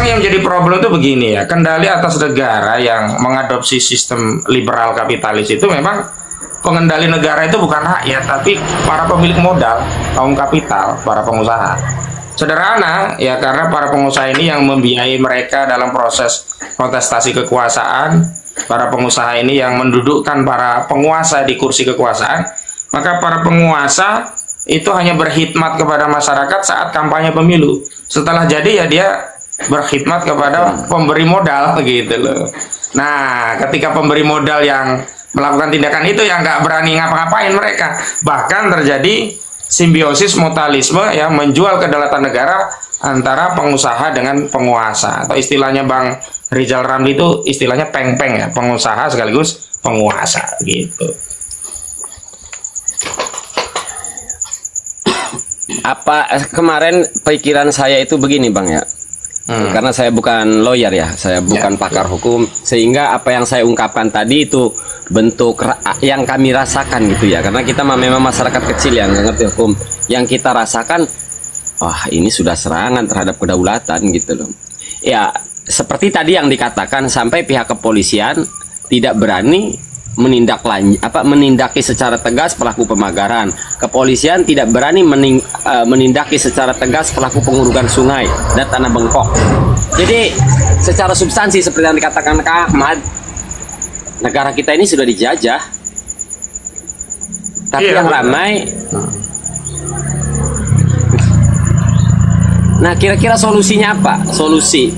yang jadi problem itu begini ya, kendali atas negara yang mengadopsi sistem liberal kapitalis itu memang pengendali negara itu bukan rakyat, tapi para pemilik modal, kaum kapital, para pengusaha. Sederhana ya, karena para pengusaha ini yang membiayai mereka dalam proses kontestasi kekuasaan, para pengusaha ini yang mendudukkan para penguasa di kursi kekuasaan, maka para penguasa itu hanya berkhidmat kepada masyarakat saat kampanye pemilu. Setelah jadi ya dia berkhidmat kepada pemberi modal gitu loh. Nah, ketika pemberi modal yang melakukan tindakan itu yang nggak berani ngapa-ngapain mereka, bahkan terjadi simbiosis mutualisme ya, menjual kedaulatan negara antara pengusaha dengan penguasa, atau istilahnya Bang Rizal Ramli itu istilahnya peng-peng ya, pengusaha sekaligus penguasa gitu. Kemarin pikiran saya itu begini Bang ya, karena saya bukan lawyer ya, saya bukan pakar hukum, sehingga apa yang saya ungkapkan tadi itu bentuk yang kami rasakan gitu ya, karena kita memang masyarakat kecil yang nggak ngerti hukum. Yang kita rasakan, wah ini sudah serangan terhadap kedaulatan gitu loh ya, seperti tadi yang dikatakan, sampai pihak kepolisian tidak berani menindaki secara tegas pelaku pemagaran. Kepolisian tidak berani menindaki secara tegas pelaku pengurukan sungai dan tanah bengkok. Jadi secara substansi seperti yang dikatakan Kak Ahmad, negara kita ini sudah dijajah. Tapi yang ramai, nah kira-kira solusinya apa? Solusi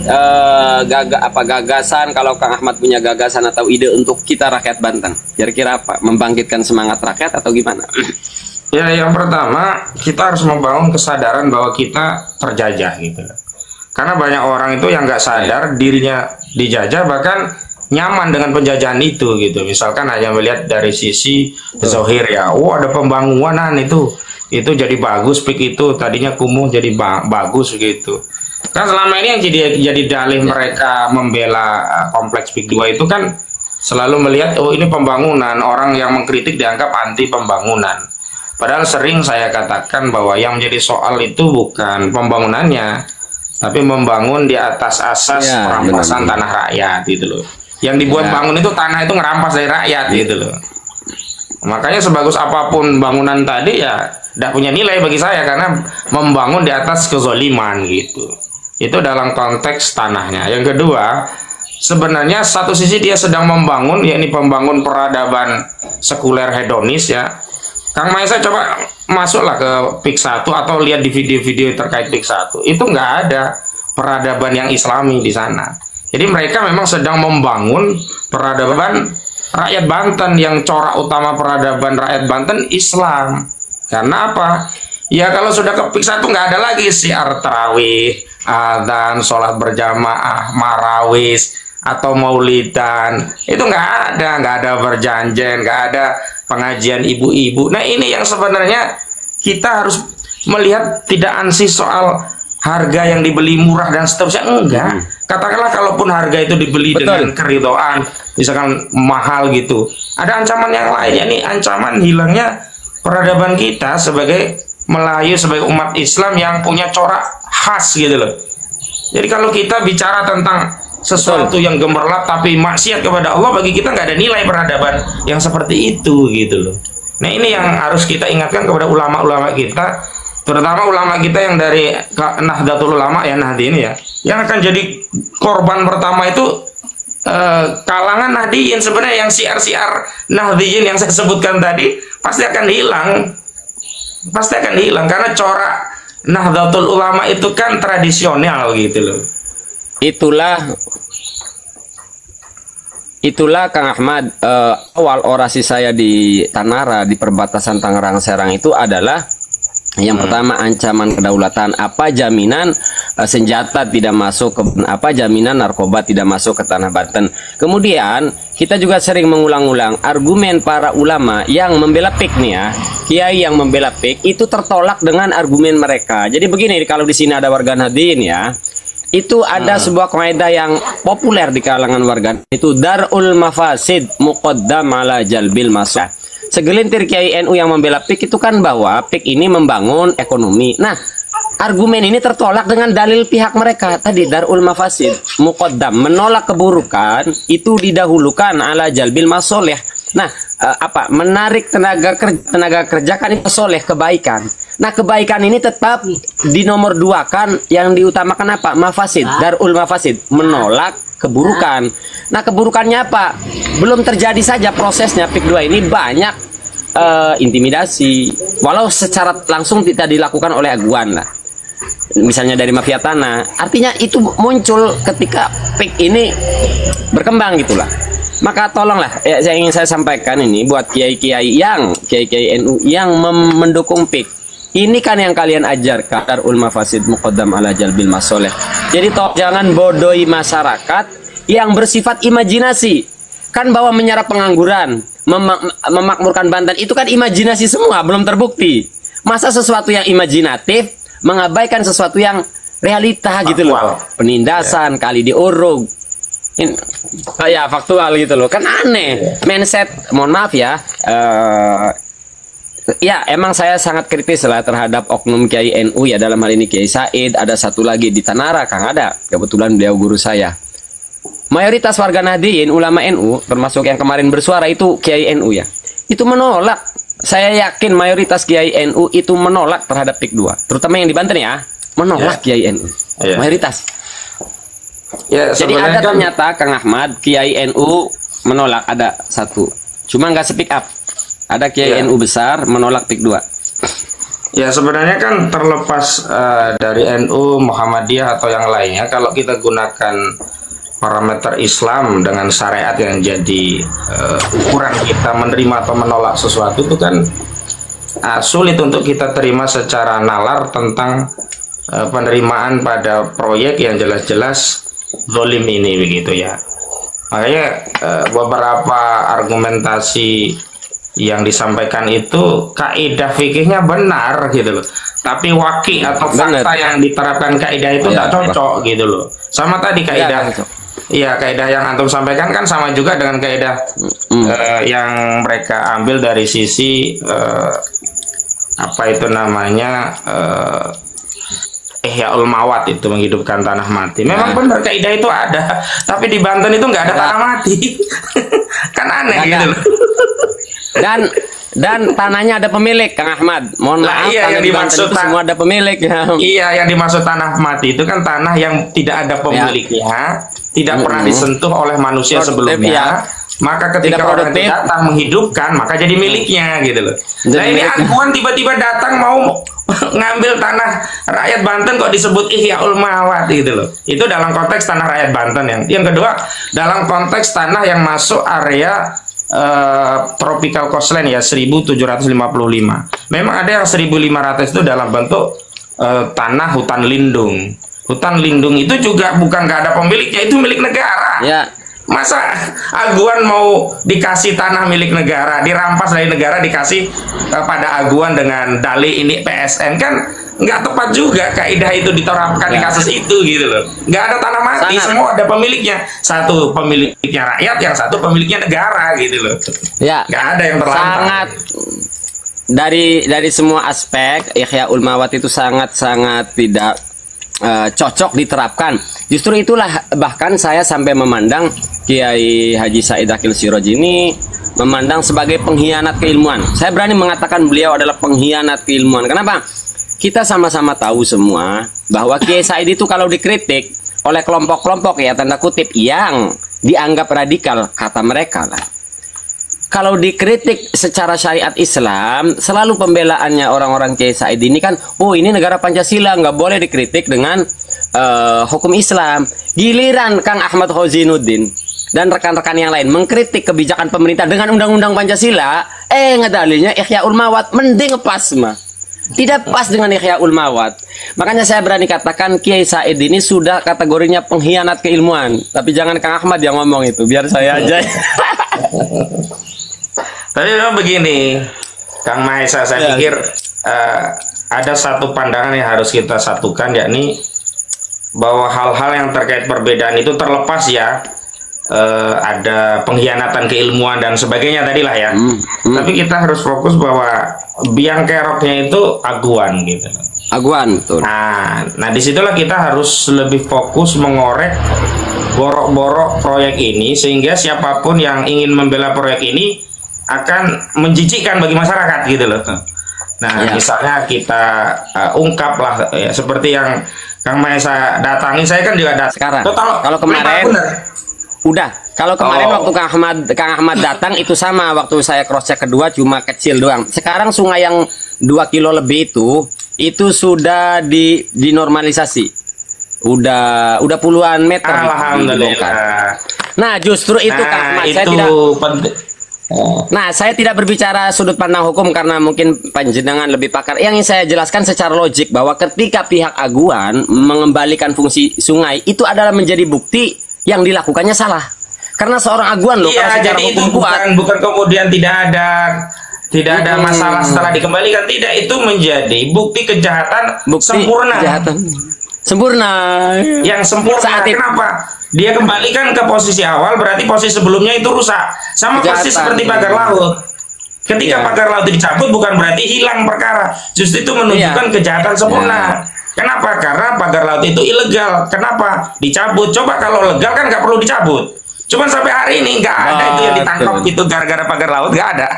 gagasan, kalau Kang Ahmad punya gagasan atau ide untuk kita rakyat Banten, kira-kira apa? Membangkitkan semangat rakyat atau gimana? Ya, yang pertama kita harus membangun kesadaran bahwa kita terjajah gitu. Karena banyak orang itu yang nggak sadar dirinya dijajah, bahkan nyaman dengan penjajahan itu gitu. Misalkan hanya melihat dari sisi zohir ya, oh ada pembangunan itu jadi bagus, pik itu tadinya kumuh jadi bagus gitu. Kan selama ini yang jadi dalih mereka membela kompleks pik 2 itu kan selalu melihat, oh ini pembangunan, orang yang mengkritik dianggap anti pembangunan. Padahal sering saya katakan bahwa yang menjadi soal itu bukan pembangunannya, tapi membangun di atas asas perampasan tanah rakyat gitu loh. Yang dibuat bangun itu tanah itu ngerampas dari rakyat gitu loh. Makanya sebagus apapun bangunan tadi ya tidak punya nilai bagi saya, karena membangun di atas kezoliman gitu. Itu dalam konteks tanahnya. Yang kedua, sebenarnya satu sisi dia sedang membangun, yakni pembangun peradaban sekuler hedonis ya. Kang Maesa coba masuklah ke PIK 1 atau lihat di video-video terkait PIK 1. Itu nggak ada peradaban yang islami di sana. Jadi mereka memang sedang membangun peradaban rakyat Banten, yang corak utama peradaban rakyat Banten Islam. Karena apa? Ya kalau sudah ke PIK 1 nggak ada lagi syiar tarawih, adzan, sholat berjamaah, marawis, atau maulidan. Itu nggak ada berjanjian, nggak ada pengajian ibu-ibu. Nah ini yang sebenarnya kita harus melihat, tidak ansih soal harga yang dibeli murah dan seterusnya, enggak. Katakanlah kalaupun harga itu dibeli dengan keridhaan, misalkan mahal gitu, ada ancaman yang lain, yakni ancaman hilangnya peradaban kita sebagai Melayu, sebagai umat Islam yang punya corak khas gitu loh. Jadi kalau kita bicara tentang sesuatu yang gemerlap tapi maksiat kepada Allah, bagi kita nggak ada nilai peradaban yang seperti itu gitu loh. Nah ini yang harus kita ingatkan kepada ulama-ulama kita, terutama ulama kita yang dari Nahdlatul Ulama ya, Nahdien ya, yang akan jadi korban pertama itu kalangan Nahdien. Sebenarnya yang siar-siar Nahdien yang saya sebutkan tadi pasti akan hilang, karena corak Nahdlatul Ulama itu kan tradisional gitu loh. Itulah Kang Ahmad, awal orasi saya di Tanara, di perbatasan Tangerang Serang itu adalah yang pertama, ancaman kedaulatan. Apa jaminan senjata tidak masuk ke, apa jaminan narkoba tidak masuk ke tanah Banten. Kemudian kita juga sering mengulang-ulang argumen para ulama yang membela PIK nih ya, kiai yang membela PIK itu tertolak dengan argumen mereka. Jadi begini, kalau di sini ada warga Nahdien ya, itu ada sebuah kaidah yang populer di kalangan warga, itu darul mafasid muqaddam ala jalbil maslahat. Segelintir kiai NU yang membela PIK itu kan bahwa PIK ini membangun ekonomi. Nah, argumen ini tertolak dengan dalil pihak mereka tadi, darul mafasid muqaddam, menolak keburukan itu didahulukan ala jalbil masoleh. Nah, menarik tenaga kerja kan itu soleh, kebaikan. Nah, kebaikan ini tetap di nomor dua kan, yang diutamakan apa? Mafasid, darul mafasid, menolak keburukan. Nah, keburukannya apa? Belum terjadi saja prosesnya, PIK 2 ini banyak intimidasi, walau secara langsung tidak dilakukan oleh aguan lah, misalnya dari mafia tanah. Artinya itu muncul ketika PIK ini berkembang gitulah. Maka tolonglah ya, saya ingin saya sampaikan ini buat kiai-kiai NU yang mendukung PIK. Ini kan yang kalian ajarkan, darul mafasid muqaddam ala jalbil masoleh. Jadi jangan bodohi masyarakat yang bersifat imajinasi. Kan bahwa menyerap pengangguran, memakmurkan Banten itu kan imajinasi semua, belum terbukti. Masa sesuatu yang imajinatif mengabaikan sesuatu yang realita gitu loh. Penindasan kali diurug. Ya faktual gitu loh. Kan aneh. Mindset, mohon maaf ya. Ya emang saya sangat kritis lah terhadap oknum Kiai NU ya, dalam hal ini Kiai Said. Ada satu lagi di Tanara, Kang Ada. Kebetulan beliau guru saya. Mayoritas warga Nahdliyin, ulama NU, termasuk yang kemarin bersuara itu Kiai NU ya, itu menolak. Saya yakin mayoritas Kiai NU itu menolak terhadap PIK 2, terutama yang di Banten ya, menolak Kiai NU, mayoritas. Ya, jadi ada kan, ternyata Kang Ahmad, Kiai NU menolak, ada satu, cuma nggak speak up. Ada Kiai NU besar menolak PIK 2. Ya sebenarnya kan terlepas dari NU, Muhammadiyah atau yang lainnya, kalau kita gunakan parameter Islam dengan syariat yang jadi ukuran kita menerima atau menolak sesuatu, itu kan sulit untuk kita terima secara nalar tentang penerimaan pada proyek yang jelas-jelas zalim ini begitu ya. Makanya beberapa argumentasi yang disampaikan itu kaidah fikihnya benar gitu loh, tapi waki atau fakta yang diterapkan kaidah itu tidak cocok gitu loh. Sama tadi kaidah iya, kaidah yang antum sampaikan kan sama juga dengan kaidah yang mereka ambil dari sisi apa itu namanya Ihyaul Mawat, itu menghidupkan tanah mati. Memang benar kaidah itu ada, tapi di Banten itu nggak ada tanah mati. Kan aneh gitu loh. Dan tanahnya ada pemilik, Kang Ahmad. Mohon maaf, iya, tanah yang di Banten itu semua ada pemilik ya. Iya, yang dimaksud tanah mati itu kan tanah yang tidak ada pemiliknya, tidak pernah disentuh oleh manusia sebelumnya. Maka ketika orang itu datang menghidupkan, maka jadi miliknya gitu loh. Nah ini aguan tiba-tiba datang mau ngambil tanah rakyat Banten kok disebut Ihyaul Mawat gitu loh. Itu dalam konteks tanah rakyat Banten yang kedua, dalam konteks tanah yang masuk area tropical coastline ya 1755. Memang ada yang 1500 itu dalam bentuk tanah hutan lindung. Hutan lindung itu juga bukan nggak ada pemiliknya, itu milik negara. Ya. Masa aguan mau dikasih tanah milik negara, dirampas dari negara dikasih pada aguan dengan dalih ini PSN, kan nggak tepat juga kaidah itu diterapkan di kasus itu gitu loh. Nggak ada tanah mati, semua ada pemiliknya. Satu pemiliknya rakyat, yang satu pemiliknya negara gitu loh. Ya. Nggak ada yang terlambat. Sangat dari semua aspek Ihyaul Mawat itu sangat tidak cocok diterapkan. Justru itulah bahkan saya sampai memandang Kiai Haji Said Akil Siroj ini memandang sebagai pengkhianat keilmuan. Saya berani mengatakan beliau adalah pengkhianat keilmuan. Kenapa? Kita sama-sama tahu semua bahwa Kiai Said itu kalau dikritik oleh kelompok-kelompok ya tanda kutip yang dianggap radikal, kata mereka lah, kalau dikritik secara syariat Islam, selalu pembelaannya orang-orang Kiai Said ini kan, oh ini negara Pancasila, nggak boleh dikritik dengan hukum Islam. Giliran Kang Ahmad Khozinuddin dan rekan-rekan yang lain mengkritik kebijakan pemerintah dengan undang-undang Pancasila, ngedalilnya Ihyaul Mawat, mending pas mah. Tidak pas dengan Ihyaul Mawat. Makanya saya berani katakan Kiai Said ini sudah kategorinya pengkhianat keilmuan. Tapi jangan Kang Ahmad yang ngomong itu, biar saya aja. Tapi memang begini, Kang Maesa, saya pikir ada satu pandangan yang harus kita satukan, yakni bahwa hal-hal yang terkait perbedaan itu terlepas ya, ada pengkhianatan keilmuan dan sebagainya tadilah ya. Tapi kita harus fokus bahwa biang keroknya itu aguan gitu. Aguan, betul. Nah disitulah kita harus lebih fokus mengorek borok-borok proyek ini, sehingga siapapun yang ingin membela proyek ini akan menjijikkan bagi masyarakat gitu loh. Nah misalnya kita ungkap lah ya, seperti yang Kang Mahesa datangi, saya kan juga datang. Sekarang, kalau kemarin udah, kalau kemarin waktu Kang Ahmad datang itu sama, waktu saya cross check kedua cuma kecil doang. Sekarang sungai yang 2 kilo lebih itu sudah dinormalisasi. Udah puluhan meter. Alhamdulillah. Nah, justru itu Kang Ahmad, saya tidak berbicara sudut pandang hukum karena mungkin panjenengan lebih pakar. Yang ingin saya jelaskan secara logik bahwa ketika pihak aguan mengembalikan fungsi sungai itu adalah menjadi bukti yang dilakukannya salah. Karena seorang aguan loh, kalau secara jadi hukum itu bukan kemudian tidak ada masalah setelah dikembalikan, tidak, itu menjadi bukti kejahatan sempurna. Sempurna. Yang sempurna. Kenapa? Dia kembalikan ke posisi awal, berarti posisi sebelumnya itu rusak. Sama persis seperti pagar laut. Ketika pagar laut dicabut bukan berarti hilang perkara. Justru itu menunjukkan kejahatan sempurna. Kenapa? Karena pagar laut itu ilegal. Kenapa? Dicabut. Coba kalau legal kan nggak perlu dicabut. Cuman sampai hari ini nggak ada itu yang ditangkap gitu gara-gara pagar laut, nggak ada.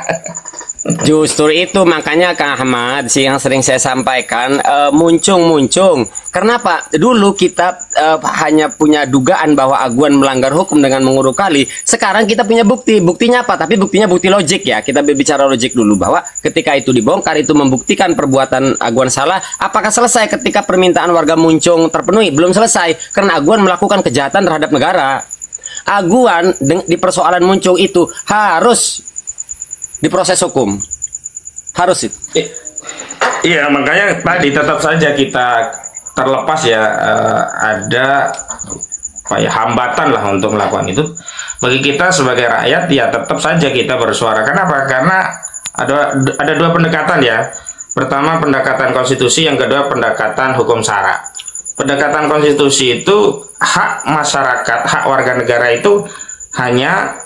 Justru itu makanya Kang Ahmad yang sering saya sampaikan, muncung. Kenapa? Dulu kita hanya punya dugaan bahwa aguan melanggar hukum dengan menguruk kali. Sekarang kita punya bukti. Buktinya apa? Tapi buktinya bukti logik ya. Kita berbicara logik dulu bahwa ketika itu dibongkar itu membuktikan perbuatan aguan salah. Apakah selesai ketika permintaan warga muncung terpenuhi? Belum selesai karena aguan melakukan kejahatan terhadap negara. Aguan di persoalan muncung itu harus diproses hukum, harus itu. Iya, makanya tadi tetap saja kita terlepas ya ada hambatan lah untuk melakukan itu. Bagi kita sebagai rakyat ya tetap saja kita bersuara. Kenapa? Karena ada dua pendekatan ya. Pertama pendekatan konstitusi, yang kedua pendekatan hukum syara. Pendekatan konstitusi itu hak masyarakat, hak warga negara itu hanya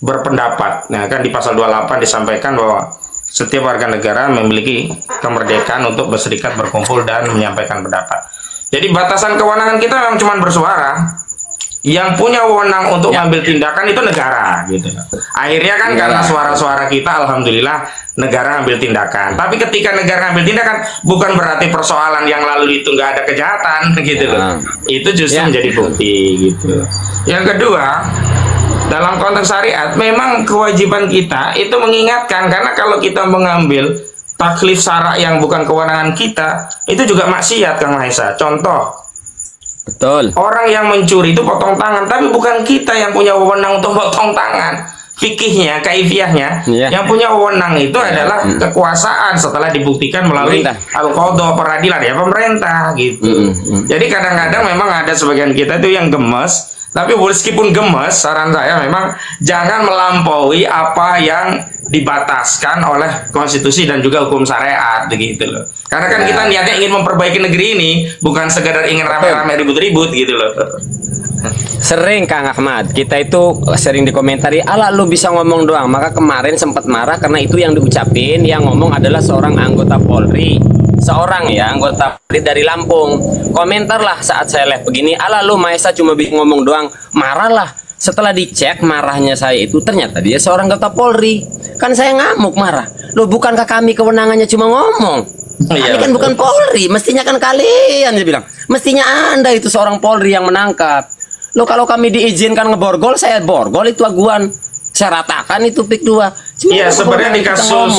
berpendapat. Nah, kan di pasal 28 disampaikan bahwa setiap warga negara memiliki kemerdekaan untuk berserikat, berkumpul, dan menyampaikan pendapat. Jadi batasan kewenangan kita memang cuma bersuara. Yang punya wewenang untuk mengambil tindakan itu negara, gitu. Akhirnya kan karena suara-suara kita, alhamdulillah negara ambil tindakan. Tapi ketika negara ambil tindakan, bukan berarti persoalan yang lalu itu nggak ada kejahatan, gitu loh. Itu justru menjadi bukti, gitu. Yang kedua, dalam konteks syariat, memang kewajiban kita itu mengingatkan, karena kalau kita mengambil taklif syara yang bukan kewenangan kita, itu juga maksiat, Kang Mahesa. Contoh, betul. Orang yang mencuri itu potong tangan, tapi bukan kita yang punya wewenang untuk potong tangan. Fikihnya, kaifiahnya, yang punya wewenang itu adalah kekuasaan setelah dibuktikan melalui al-qadha, peradilan ya, pemerintah gitu. Jadi kadang-kadang memang ada sebagian kita itu yang gemes. Tapi meskipun gemes, saran saya memang jangan melampaui apa yang dibataskan oleh konstitusi dan juga hukum syariat, begitu loh. Karena kan kita niatnya ingin memperbaiki negeri ini, bukan sekedar ingin rame-rame ribut-ribut gitu loh. Sering Kang Ahmad, kita itu sering dikomentari, ala lu bisa ngomong doang. Maka kemarin sempat marah karena itu yang diucapin, yang ngomong adalah seorang anggota Polri. Seorang ya anggota Polri dari Lampung. Komentar lah saat saya live begini, ala lu Mahesa cuma bisa ngomong doang. Marah lah. Setelah dicek marahnya saya itu ternyata dia seorang anggota Polri. Kan saya ngamuk marah. Loh, bukankah kami kewenangannya cuma ngomong? Kami kan bukan Polri, mestinya kan kalian, dia bilang. Mestinya Anda itu seorang Polri yang menangkap. Loh, kalau kami diizinkan ngeborgol, saya borgol itu aguan. Saya ratakan itu PIK 2. Iya, sebenarnya di kasus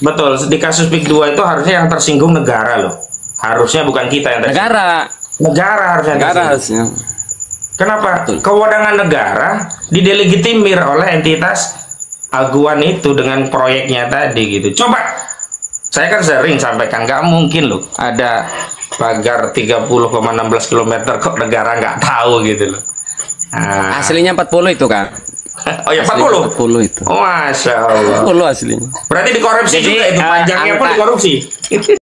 betul, di kasus PIK 2 itu harusnya yang tersinggung negara loh. Harusnya bukan kita yang tersinggung. Negara harusnya. Kenapa? Betul. Kewenangan negara didelegitimir oleh entitas aguan itu dengan proyeknya tadi gitu. Coba, saya kan sering sampaikan, nggak mungkin loh ada pagar 30,16 km kok negara nggak tahu gitu loh. Nah. Aslinya 40 itu Kak. Oh ya, 40 itu. Oh, Masya Allah. 40 aslinya. Berarti dikorupsi. Jadi, juga itu panjangnya pun dikorupsi.